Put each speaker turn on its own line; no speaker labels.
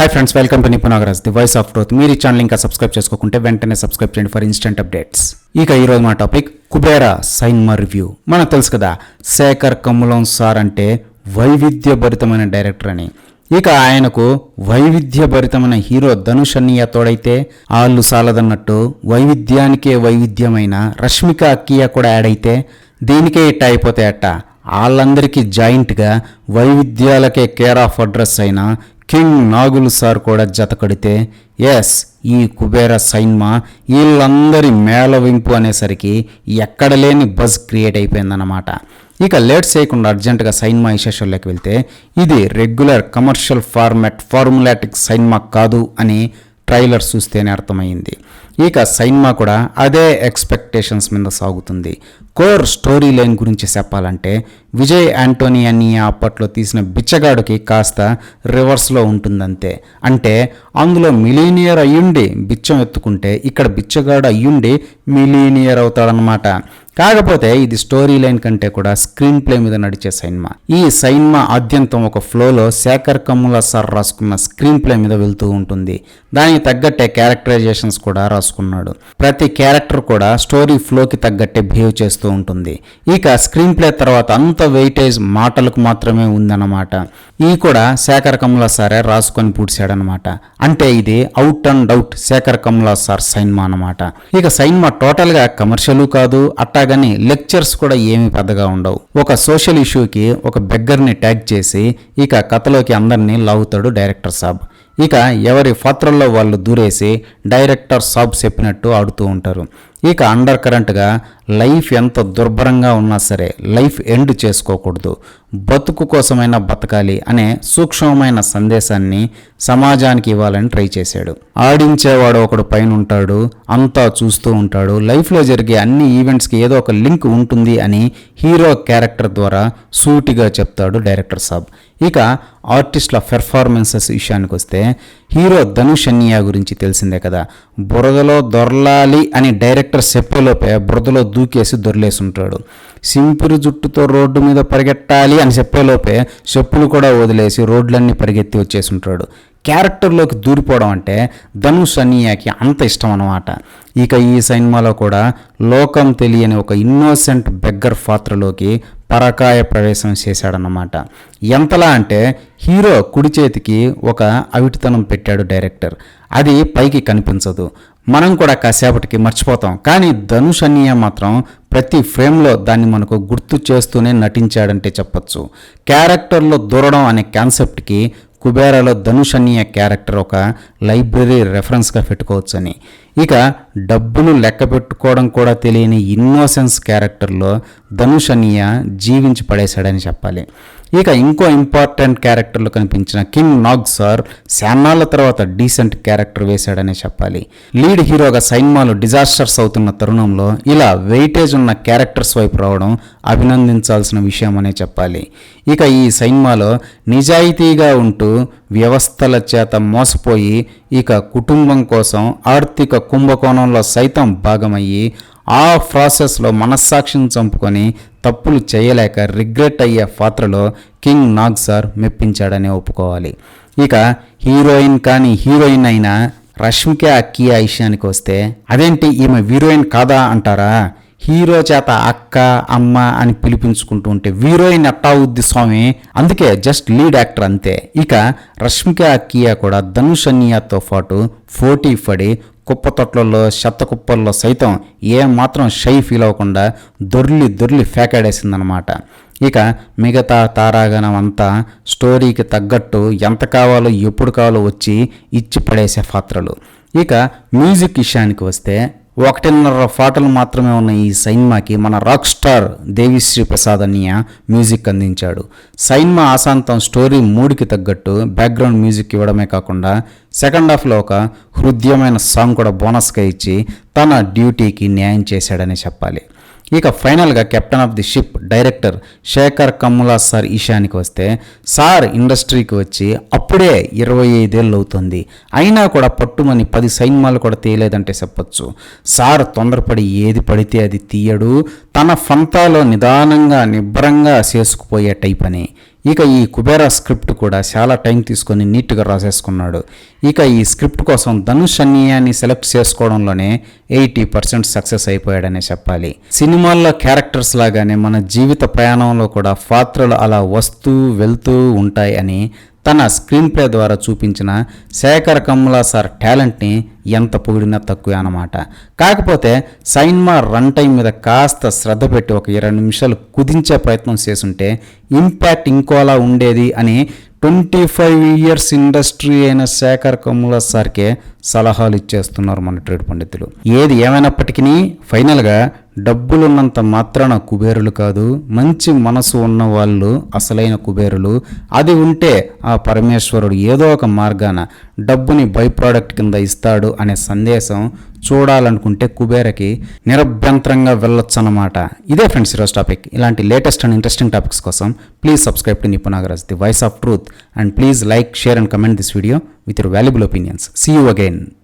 Hi friends, welcome to Nipunagaraj the voice of truth. మీరు ఈ channel ఇంకా సబ్స్క్రైబ్ చేసుకోకుంటే వెంటనే సబ్స్క్రైబ్ చేయండి ఫర్ ఇన్స్టెంట్ అప్డేట్స్. ఇక ఈరోజు మా టాపిక్ కుబేరా సైన్మా రివ్యూ. మనకు తెలుసు కదా, శేఖర్ కమ్ములం సార్ అంటే వైవిధ్యభరితమైన డైరెక్టర్ అని. ఇక ఆయనకు వైవిధ్యభరితమైన హీరో ధనుష్ అన్నయ్య తోడైతే ఆళ్ళు సాలదన్నట్టు వైవిధ్యానికే వైవిధ్యమైన రష్మిక అక్కయ్య కూడా యాడ్ అయితే దీనికే ఇట్ట అయిపోతే అట్ట. వాళ్ళందరికీ జాయింట్గా వైవిధ్యాలకే కేర్ ఆఫ్ అడ్రస్ అయిన కింగ్ నాగులు సార్ కూడా జత కడితే ఎస్, ఈ కుబేరా సైన్మా వీళ్ళందరి మేళవింపు అనేసరికి ఎక్కడ లేని బజ్ క్రియేట్ అయిపోయిందన్నమాట. ఇక లేట్ చేయకుండా అర్జెంటుగా సైన్మా విశేషాల్లోకి వెళ్తే, ఇది రెగ్యులర్ కమర్షియల్ ఫార్ములాటిక్ సైన్మా కాదు అని ట్రైలర్ చూస్తేనే అర్థమైంది. ఇక సైన్మా కూడా అదే ఎక్స్పెక్టేషన్స్ మీద సాగుతుంది. కోర్ స్టోరీ లైన్ గురించి చెప్పాలంటే, విజయ్ యాంటోనీ అని అప్పట్లో తీసిన బిచ్చగాడుకి కాస్త రివర్స్లో ఉంటుందంతే. అంటే అందులో మిలీనియర్ అయ్యుండి బిచ్చం ఎత్తుకుంటే ఇక్కడ బిచ్చగాడు అయ్యుండి మిలీనియర్ అవుతాడనమాట. కాకపోతే ఇది స్టోరీ లైన్ కంటే కూడా స్క్రీన్ ప్లే మీద నడిచే సైన్మా. ఈ సైన్మా ఆద్యంతం ఒక ఫ్లోలో శేఖర్ కమ్ముల సార్ రాసుకున్న స్క్రీన్ ప్లే మీద వెళ్తూ ఉంటుంది. దానికి తగ్గట్టే క్యారెక్టరైజేషన్స్ కూడా రాసుకున్నాడు. ప్రతి క్యారెక్టర్ కూడా స్టోరీ ఫ్లోకి తగ్గట్టే బిహేవ్ చేస్తూ ఉంటుంది. ఇక స్క్రీన్ ప్లే తర్వాత అంత వెయిటేజ్ మాటలకు మాత్రమే ఉందన్నమాట. ఈ కూడా శేఖర్ కమ్ముల సారే రాసుకొని పూడ్చాడనమాట. అంటే ఇది out and out Shekhar Kammula sir cinema అనమాట. ఇక సైన్మా టోటల్గా కమర్షియల్ కాదు, అట్టాగని లెక్చర్స్ కూడా ఏమీ పెద్దగా ఉండవు. ఒక సోషల్ ఇష్యూకి ఒక బెగ్గర్ని ట్యాగ్ చేసి ఇక కథలోకి అందరినీ లాగుతాడు డైరెక్టర్ సాబ్. ఇక ఎవరి పాత్రల్లో వాళ్ళు దూరేసి డైరెక్టర్ సాబ్ చెప్పినట్టు ఆడుతూ ఉంటారు. ఇక అండర్ కరెంట్గా లైఫ్ ఎంత దుర్భరంగా ఉన్నా సరే లైఫ్ ఎండ్ చేసుకోకూడదు, బతుకు కోసమైనా బతకాలి అనే సూక్ష్మమైన సందేశాన్ని సమాజానికి ఇవ్వాలని ట్రై చేశాడు. ఆడించేవాడు ఒకడు పైన ఉంటాడు, అంతా చూస్తూ ఉంటాడు, లైఫ్లో జరిగే అన్ని ఈవెంట్స్కి ఏదో ఒక లింక్ ఉంటుంది అని హీరో క్యారెక్టర్ ద్వారా సూటిగా చెప్తాడు డైరెక్టర్ సాబ్. ఇక ఆర్టిస్టుల పెర్ఫార్మెన్సెస్ విషయానికి వస్తే, హీరో ధనుష్ అన్నయ్య గురించి తెలిసిందే కదా, బురదలో దొరలాలి అని డైరెక్టర్ చెప్పేలోపే బురదలో దూకేసి దొరలేసుంటాడు. సింపురు జుట్టుతో రోడ్డు మీద పరిగెట్టాలి అని చెప్పేలోపే చెప్పులు కూడా వదిలేసి రోడ్లన్నీ పరిగెత్తి వచ్చేసుంటాడు. క్యారెక్టర్లోకి దూరిపోవడం అంటే ధనుష్ అన్నయ్యకి అంత ఇష్టం అన్నమాట. ఇక ఈ సినిమాలో కూడా లోకం తెలియని ఒక ఇన్నోసెంట్ బెగ్గర్ పాత్రలోకి పరకాయ ప్రవేశం చేశాడన్నమాట. ఎంతలా అంటే హీరో కుడి చేతికి ఒక అవిటితనం పెట్టాడు డైరెక్టర్. అది పైకి కనిపించదు, మనం కూడా కాసేపటికి మర్చిపోతాం. కానీ ధనుష్ అన్నయ్య మాత్రం ప్రతి ఫ్రేమ్లో దాన్ని మనకు గుర్తు చేస్తూనే నటించాడంటే చెప్పచ్చు. క్యారెక్టర్లో దూరడం అనే కాన్సెప్ట్కి కుబేరాలో ధనుష్ అన్నయ్య క్యారెక్టర్ ఒక లైబ్రరీ రెఫరెన్స్గా పెట్టుకోవచ్చని. ఇక డబ్బులు లెక్క పెట్టుకోవడం కూడా తెలియని ఇన్నోసెన్స్ క్యారెక్టర్లో ధనుష్ అన్నయ్య జీవించి పడేశాడని చెప్పాలి. ఇక ఇంకో ఇంపార్టెంట్ క్యారెక్టర్లో కనిపించిన కింగ్ నాగ్ సార్ శానాళ్ళ తర్వాత డీసెంట్ క్యారెక్టర్ వేశాడనే చెప్పాలి. లీడ్ హీరోగా సైన్మాలు డిజాస్టర్స్ అవుతున్న తరుణంలో ఇలా వెయిటేజ్ ఉన్న క్యారెక్టర్స్ వైపు రావడం అభినందించాల్సిన విషయం అనే చెప్పాలి. ఇక ఈ సైన్మాలో నిజాయితీగా ఉంటూ వ్యవస్థల చేత మోసపోయి ఇక కుటుంబం కోసం ఆర్థిక కుంభకోణంలో సైతం భాగమయ్యి ఆ ప్రాసెస్లో మనస్సాక్షిని చంపుకొని తప్పులు చేయలేక రిగ్రెట్ అయ్యే పాత్రలో కింగ్ నాగ్ సార్ మెప్పించాడని ఒప్పుకోవాలి. ఇక హీరోయిన్ కానీ హీరోయిన్ అయినా రష్మిక అక్కయ్య విషయానికి వస్తే, అదేంటి ఈమె హీరోయిన్ కాదా అంటారా? హీరో చేత అక్క అమ్మ అని పిలిపించుకుంటూ ఉంటే హీరోయిన్ ఎట్టా అవుద్ది స్వామి, అందుకే జస్ట్ లీడ్ యాక్టర్ అంతే. ఇక రష్మిక అక్కయ్య కూడా ధనుష్ అన్నయ్యతో పాటు పోటీ పడి కుప్పతొట్లలో చెత్త కుప్పల్లో సైతం ఏమాత్రం షై ఫీల్ అవ్వకుండా దొర్లి ఫేకాడేసిందనమాట. ఇక మిగతా తారాగణం అంతా స్టోరీకి తగ్గట్టు ఎంత కావాలో ఎప్పుడు కావాలో వచ్చి ఇచ్చి పడేసే పాత్రలు. ఇక మ్యూజిక్ విషయానికి వస్తే, 1.5 పాటలు మాత్రమే ఉన్న ఈ సైన్మాకి మన రాక్ స్టార్ దేవిశ్రీ ప్రసాద్ అన్నయ్య మ్యూజిక్ అందించాడు. సైన్మా ఆశాంతం స్టోరీ మూడ్కి తగ్గట్టు బ్యాక్గ్రౌండ్ మ్యూజిక్ ఇవ్వడమే కాకుండా సెకండ్ హాఫ్లో ఒక హృదయమైన సాంగ్ కూడా బోనస్గా ఇచ్చి తన డ్యూటీకి న్యాయం చేశాడని చెప్పాలి. ఇక ఫైనల్గా captain of the ship director Shekhar Kammula sir విషయానికి వస్తే, సార్ ఇండస్ట్రీకి వచ్చి అప్పుడే 25 ఏళ్ళు అవుతుంది, అయినా కూడా పట్టుమని 10 సైన్మాలు కూడా తీయలేదంటే చెప్పచ్చు. సార్ తొందరపడి ఏది పడితే అది తీయడు, తన ఫంతాలో నిదానంగా నిబ్బరంగా చేసుకుపోయే టైప్ అని. ఇక ఈ కుబేరా స్క్రిప్ట్ కూడా చాలా టైం తీసుకొని నీట్గా రాసేసుకున్నాడు. ఇక ఈ స్క్రిప్ట్ కోసం ధనుష్ అన్యాన్ని సెలెక్ట్ చేసుకోవడంలోనే 80% సక్సెస్ అయిపోయాడనే చెప్పాలి. సినిమాల్లో క్యారెక్టర్స్ లాగానే మన జీవిత ప్రయాణంలో కూడా పాత్రలు అలా వస్తూ వెళ్తూ ఉంటాయి అని తన స్క్రీన్ ప్లే ద్వారా చూపించిన శేఖర్ కమ్ముల సార్ టాలెంట్ని ఎంత పొగిడినా తక్కువే అన్నమాట. కాకపోతే సైన్మా రన్ టైం మీద కాస్త శ్రద్ధ పెట్టి ఒక 20 నిమిషాలు కుదించే ప్రయత్నం చేసుంటే ఇంపాక్ట్ ఇంకోలా ఉండేది అని 25 ఇయర్స్ ఇండస్ట్రీ అయిన శేఖర్ కమ్ముల సార్కే సలహాలు ఇచ్చేస్తున్నారు మన ట్రేడ్ పండితులు. ఏది ఏమైనప్పటికీ ఫైనల్గా డబ్బులున్నంత మాత్రాన కుబేరులు కాదు, మంచి మనసు ఉన్న వాళ్ళు అసలైన కుబేరులు. అది ఉంటే ఆ పరమేశ్వరుడు ఏదో ఒక మార్గాన డబ్బుని బై ప్రోడక్ట్ కింద ఇస్తాడు అనే సందేశం చూడాలనుకుంటే కుబేరకి నిరభ్యంతరంగా వెళ్ళొచ్చు అన్నమాట. ఇదే ఫ్రెండ్స్ ఈరోజు టాపిక్. ఇలాంటి లేటెస్ట్ అండ్ ఇంట్రెస్టింగ్ టాపిక్స్ కోసం please subscribe to నిపు Nagaraj, the voice of truth, and please like, share and comment this video with your valuable opinions. See you again.